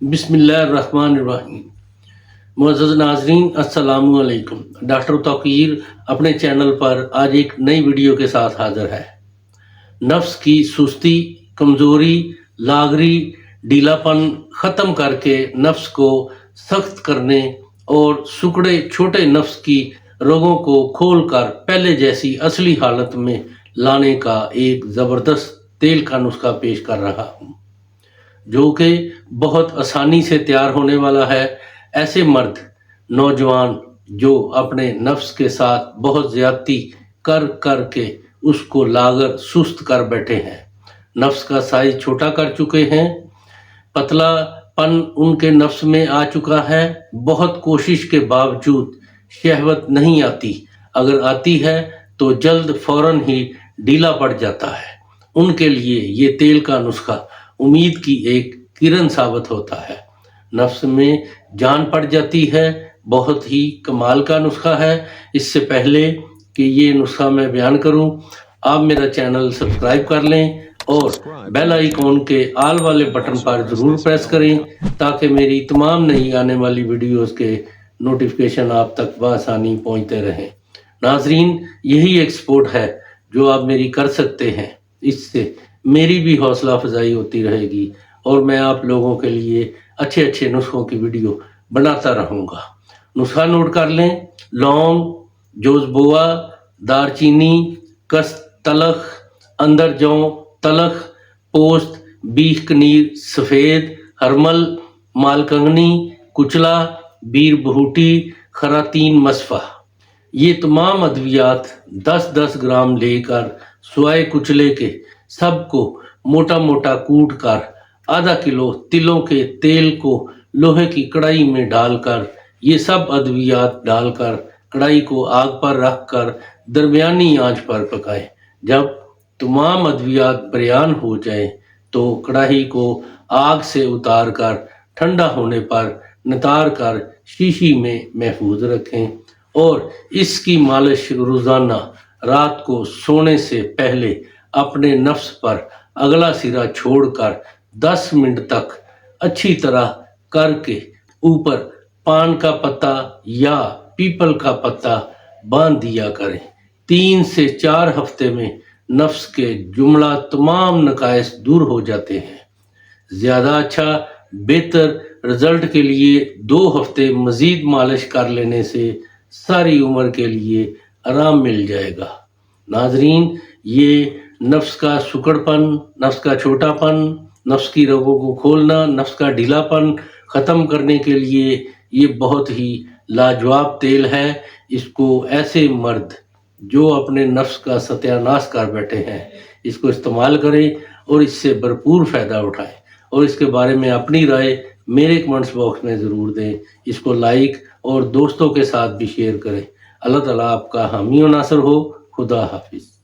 बिस्मिल्लाहिर्रहमानिर्रहीम। मुअज़्ज़ज़ नाज़रीन, अस्सलामु अलैकुम। डॉक्टर तौक़ीर अपने चैनल पर आज एक नई वीडियो के साथ हाज़िर है। नफ्स की सुस्ती, कमज़ोरी, लागरी, ढीलापन ख़त्म करके नफ्स को सख्त करने और सुकड़े छोटे नफ्स की रगों को खोल कर पहले जैसी असली हालत में लाने का एक ज़बरदस्त तेल का नुस्खा पेश कर रहा हूँ, जो कि बहुत आसानी से तैयार होने वाला है। ऐसे मर्द नौजवान जो अपने नफ्स के साथ बहुत ज़्यादती कर कर के उसको लागर सुस्त कर बैठे हैं, नफ्स का साइज छोटा कर चुके हैं, पतलापन उनके नफ्स में आ चुका है, बहुत कोशिश के बावजूद शहवत नहीं आती, अगर आती है तो जल्द फौरन ही ढीला पड़ जाता है। उनके लिए ये तेल का नुस्खा उम्मीद की एक किरण साबित होता है। नफ्स में जान पड़ जाती है। बहुत ही कमाल का नुस्खा है। इससे पहले कि ये नुस्खा मैं बयान करूं, आप मेरा चैनल सब्सक्राइब कर लें और बेल आइकॉन के आल वाले बटन पर ज़रूर प्रेस करें, ताकि मेरी तमाम नई आने वाली वीडियोस के नोटिफिकेशन आप तक बआसानी पहुंचते रहें। नाजरीन, यही एक सपोर्ट है जो आप मेरी कर सकते हैं। इससे मेरी भी हौसला अफजाई होती रहेगी और मैं आप लोगों के लिए अच्छे अच्छे नुस्खों की वीडियो बनाता रहूँगा। नुस्खा नोट कर लें। लौंग, जोज़बोआ, दारचीनी, कस तलख, अंदर जौ तलख, पोस्त, बीख कनीर सफ़ेद, हरमल, मालकंगनी, कुचला, बीर बहूटी, खरातीन मसफ़ा। ये तमाम अद्वियात 10-10 ग्राम लेकर स्वाए कुचले के सबको मोटा मोटा कूट कर आधा किलो तिलों के तेल को लोहे की कढ़ाई में डालकर ये सब अद्वियात डालकर कढ़ाई को आग पर रखकर दरमियानी आंच पर पकाएं। जब तमाम अद्वियात बयान हो जाएं तो कढ़ाई को आग से उतार कर ठंडा होने पर नितार कर शीशी में महफूज रखें और इसकी मालिश रोज़ाना रात को सोने से पहले अपने नफ्स पर अगला सिरा छोड़कर 10 मिनट तक अच्छी तरह करके ऊपर पान का पत्ता या पीपल का पत्ता बांध दिया करें। 3 से 4 हफ्ते में नफ्स के जुमला तमाम नकाइस दूर हो जाते हैं। ज़्यादा अच्छा बेहतर रिजल्ट के लिए 2 हफ्ते मज़ीद मालिश कर लेने से सारी उम्र के लिए आराम मिल जाएगा। नाजरीन, ये नफ्स का सुकड़पन, नफ्स का छोटापन, नफ्स की रगों को खोलना, नफ्स का ढीलापन ख़त्म करने के लिए ये बहुत ही लाजवाब तेल है। इसको ऐसे मर्द जो अपने नफ्स का सत्यानाश कर बैठे हैं, इसको इस्तेमाल करें और इससे भरपूर फ़ायदा उठाएं और इसके बारे में अपनी राय मेरे कमेंट्स बॉक्स में ज़रूर दें। इसको लाइक और दोस्तों के साथ भी शेयर करें। अल्लाह ताला आपका हामी और नासर हो। खुदा हाफिज़।